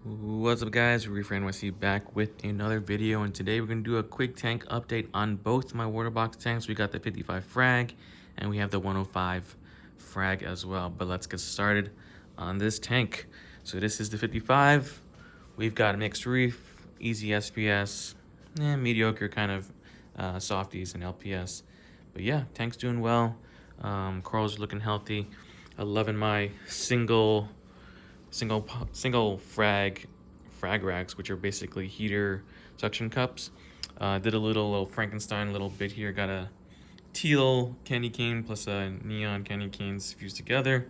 What's up guys, Reef NYC back with another video, and today we're going to do a quick tank update on both my Waterbox tanks. We got the 55 Frag and we have the 105 Frag as well, but let's get started on this tank. So this is the 55. We've got mixed reef, easy SPS, mediocre kind of softies and LPS. But yeah, tank's doing well. Corals are looking healthy. I'm loving my single frag racks, which are basically heater suction cups. Did a little Frankenstein little bit here. Got a teal candy cane plus a neon candy canes fused together.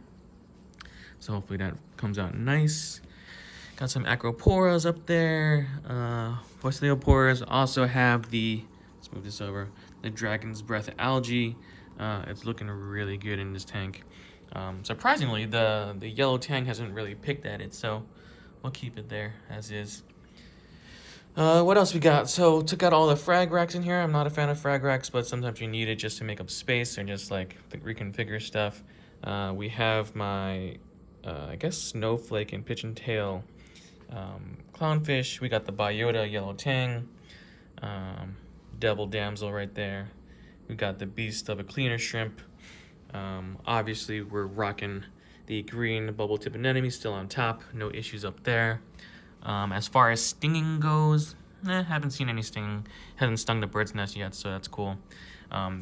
So hopefully that comes out nice. Got some acroporas up there. Posteleoporas. Also have the, let's move this over, the Dragon's Breath algae. It's looking really good in this tank. Surprisingly, the yellow tang hasn't really picked at it, so we'll keep it there as is. What else we got? So took out all the frag racks in here. I'm not a fan of frag racks, but sometimes you need it just to make up space or just like reconfigure stuff. We have my, I guess, snowflake and pitch and tail clownfish. We got the Biota yellow tang, devil damsel right there. We got the beast of a cleaner shrimp. Obviously we're rocking the green bubble tip anemone still on top, no issues up there. As far as stinging goes, haven't seen any stinging. Hasn't stung the bird's nest yet, so that's cool.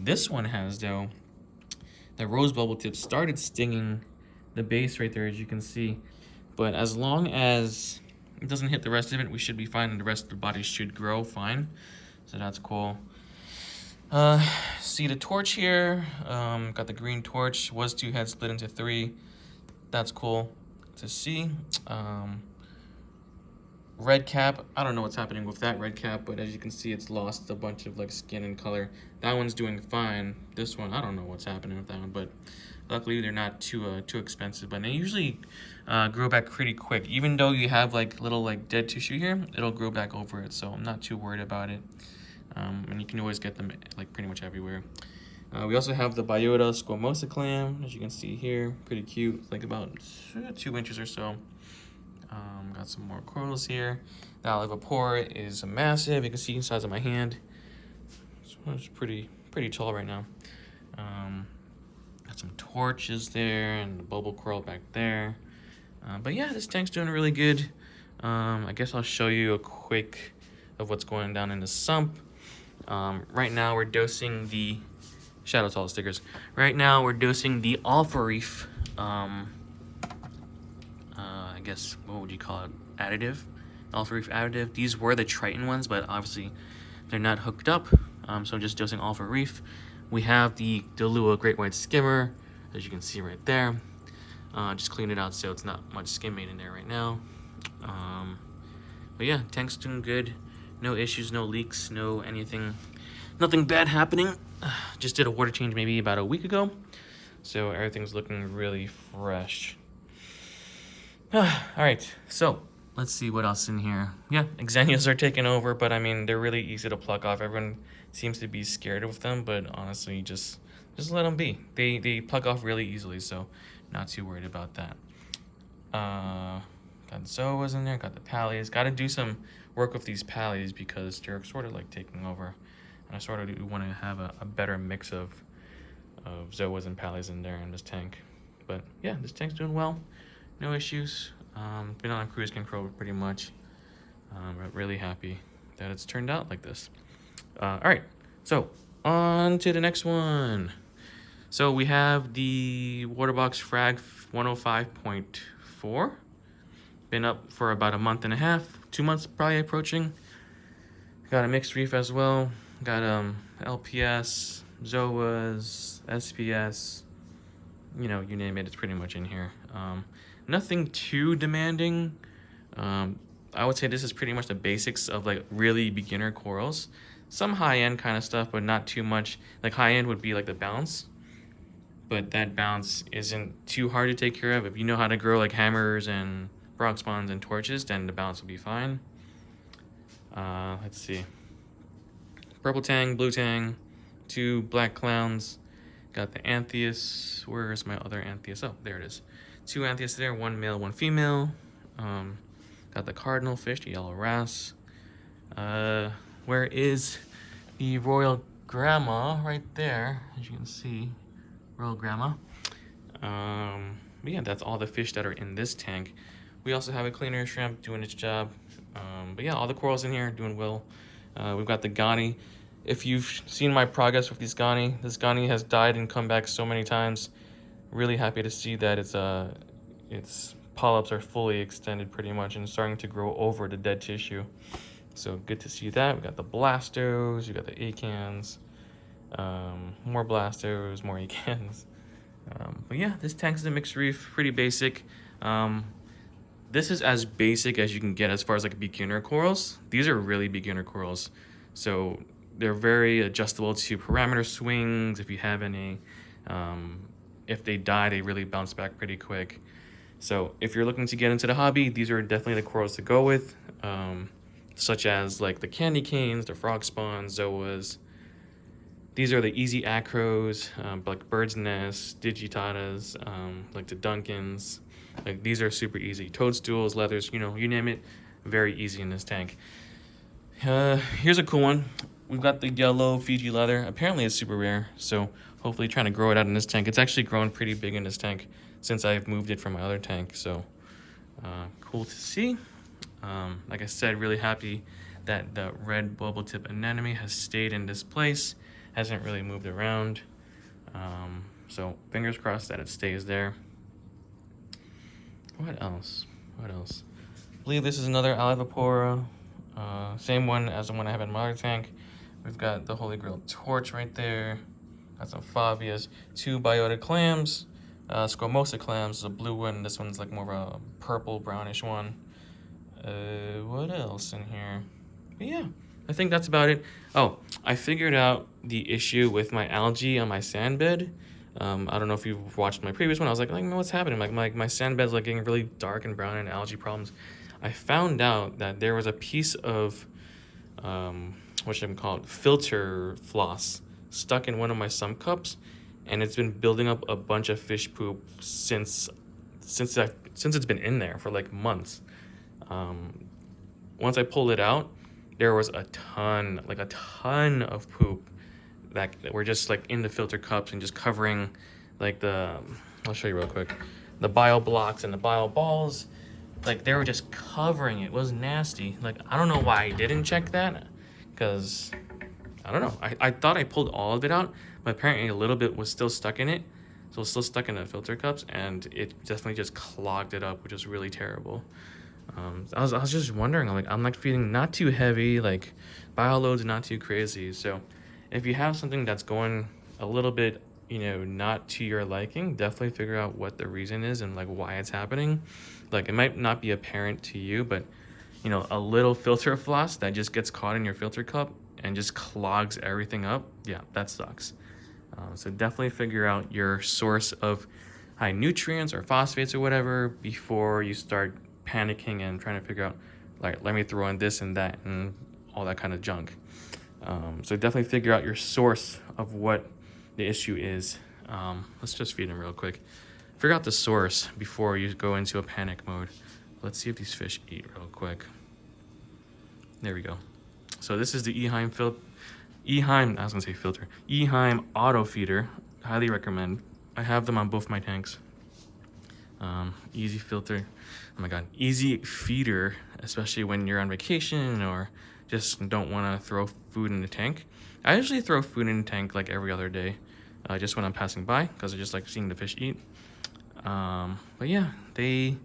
This one has, though. The rose bubble tip started stinging the base right there, as you can see. But as long as it doesn't hit the rest of it, we should be fine, and the rest of the body should grow fine. So that's cool. See the torch here, got the green torch, was 2 heads split into 3. That's cool to see. Red cap, I don't know what's happening with that red cap, but as you can see, it's lost a bunch of like skin and color. That one's doing fine. This one, I don't know what's happening with that one, but luckily they're not too expensive, but they usually grow back pretty quick. Even though you have like little like dead tissue here, it'll grow back over it, so I'm not too worried about it. And you can always get them like pretty much everywhere. We also have the Biota Scomosa clam, as you can see here, pretty cute. It's like about 2 inches or so. Got some more corals here. The Alivapora is massive. You can see the size of my hand. So it's pretty tall right now. Got some torches there and the bubble coral back there. But yeah, this tank's doing really good. I guess I'll show you a quick of what's going down in the sump. Right now we're dosing the shadow tall stickers. Right now we're dosing the Alpha Reef. I guess, what would you call it? Additive, Alpha Reef additive. These were the Triton ones, but obviously they're not hooked up. So I'm just dosing Alpha Reef. We have the Delua Great White Skimmer, as you can see right there. Just clean it out so it's not much skim made in there right now. But yeah, tank's doing good. No issues, no leaks, no anything, nothing bad happening. Just did a water change maybe about a week ago, so everything's looking really fresh. All right, so let's see what else in here. Yeah, Xenias are taking over, but I mean, they're really easy to pluck off. Everyone seems to be scared of them, but honestly, just let them be. They pluck off really easily, so not too worried about that. Got Zoas in there, got the Pallies. Got to do some work with these Pallies because they're sort of like taking over. And I sort of do want to have a better mix of Zoas and Pallies in there in this tank. But yeah, this tank's doing well. No issues. Been on cruise control pretty much. But really happy that it's turned out like this. All right, so on to the next one. So we have the Waterbox Frag 105.4. Been up for about a month and a half, 2 months probably approaching. Got a mixed reef as well. Got LPS, Zoas, SPS. You know, you name it, it's pretty much in here. Nothing too demanding. I would say this is pretty much the basics of like really beginner corals. Some high-end kind of stuff, but not too much. Like high-end would be like the bounce, but that bounce isn't too hard to take care of. If you know how to grow like hammers and rock spawns and torches, then the bounce will be fine. Let's see. Purple tang, blue tang, 2 black clowns. Got the Antheus. Where's my other Antheus? Oh, there it is. 2 Antheus there, 1 male, 1 female. Got the cardinal fish, the yellow wrasse. Where is the royal grandma? Right there, as you can see, royal grandma. But yeah, that's all the fish that are in this tank. We also have a cleaner shrimp doing its job. But yeah, all the corals in here are doing well. We've got the Gani. If you've seen my progress with these Gani, this Gani has died and come back so many times. Really happy to see that its polyps are fully extended pretty much and starting to grow over the dead tissue. So good to see that. We got the Blastos, we got the Acans, more Blastos, more Acans. But yeah, this tank is a mixed reef, pretty basic. This is as basic as you can get as far as like beginner corals. These are really beginner corals. So they're very adjustable to parameter swings if you have any. If they die, they really bounce back pretty quick. So if you're looking to get into the hobby, these are definitely the corals to go with, such as like the candy canes, the frog spawns, zoas. These are the easy acros, like bird's nests, digitatas, like the Duncans. Like these are super easy. Toadstools, leathers, you know, you name it, very easy in this tank. Here's a cool one. We've got the yellow Fiji leather. Apparently it's super rare, so hopefully trying to grow it out in this tank. It's actually grown pretty big in this tank since I've moved it from my other tank, so cool to see. Like I said, really happy that the red bubble tip anemone has stayed in this place, hasn't really moved around. So fingers crossed that it stays there. What else? What else? I believe this is another Alivipora. Same one as the one I have in my other tank. We've got the Holy Grail torch right there. Got some Favias, 2 Biota clams. Scomosa clams is a blue one. This one's like more of a purple brownish one. What else in here? But yeah, I think that's about it. Oh, I figured out the issue with my algae on my sand bed. I don't know if you've watched my previous one. I was like what's happening? Like my sand bed's like getting really dark and brown and algae problems. I found out that there was a piece of what should I call it? Filter floss stuck in one of my sump cups, and it's been building up a bunch of fish poop since it's been in there for like months. Once I pulled it out, there was a ton of poop that were just like in the filter cups and just covering like the, I'll show you real quick, the bio blocks and the bio balls. Like they were just covering it. It was nasty. Like I don't know why I didn't check that, because I don't know. I thought I pulled all of it out, but apparently a little bit was still stuck in it. So it's still stuck in the filter cups, and it definitely just clogged it up, which is really terrible. I was just wondering, I'm like feeling not too heavy, like bio loads not too crazy. So if you have something that's going a little bit, you know, not to your liking, definitely figure out what the reason is and like why it's happening. Like it might not be apparent to you, but you know, a little filter floss that just gets caught in your filter cup and just clogs everything up, yeah, that sucks. So definitely figure out your source of high nutrients or phosphates or whatever before you start panicking and trying to figure out, like, let me throw in this and that and all that kind of junk. So definitely figure out your source of what the issue is. Let's just feed them real quick. Figure out the source before you go into a panic mode. Let's see if these fish eat real quick. There we go. So this is the Eheim Eheim auto feeder. Highly recommend. I have them on both my tanks. Easy filter. Oh my god, easy feeder, especially when you're on vacation or just don't want to throw food in the tank. I usually throw food in the tank like every other day, just when I'm passing by, because I just like seeing the fish eat. But yeah, they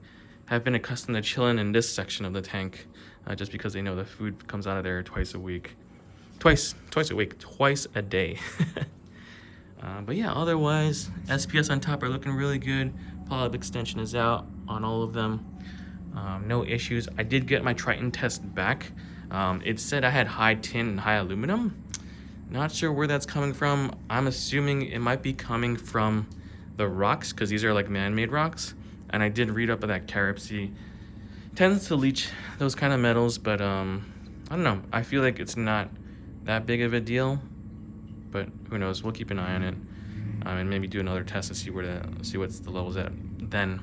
have been accustomed to chilling in this section of the tank, just because they know the food comes out of there twice a day. But yeah, otherwise, SPS on top are looking really good. Polyp extension is out on all of them. No issues. I did get my Triton test back. It said I had high tin and high aluminum. Not sure where that's coming from. I'm assuming it might be coming from the rocks, because these are like man-made rocks. And I did read up on that Carib Sea tends to leach those kind of metals, but I don't know. I feel like it's not that big of a deal, but who knows? We'll keep an eye on it, and maybe do another test to see what's the levels at then.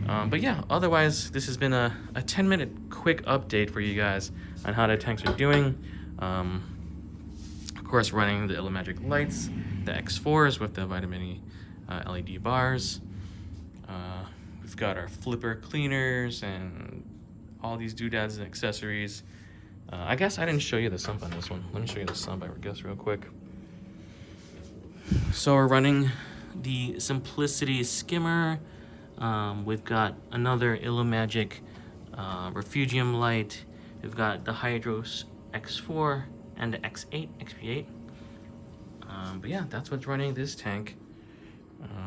But yeah, otherwise, this has been a 10-minute quick update for you guys on how the tanks are doing. Of course, running the Illumagic lights, the X4s with the Vitamini LED bars. We've got our flipper cleaners and all these doodads and accessories. I guess I didn't show you the sump on this one. Let me show you the sump, I guess, real quick. So we're running the Simplicity Skimmer. We've got another Illumagic Refugium light. We've got the Hydros X4 and the X8, XP8. But yeah, that's what's running this tank.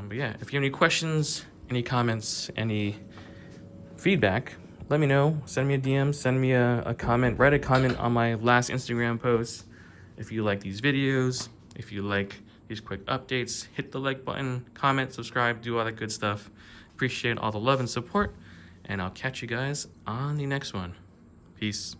But yeah, if you have any questions, any comments, any feedback, let me know. Send me a DM, send me a comment. Write a comment on my last Instagram post. If you like these videos, if you like these quick updates, hit the like button, comment, subscribe, do all that good stuff. Appreciate all the love and support, and I'll catch you guys on the next one. Peace.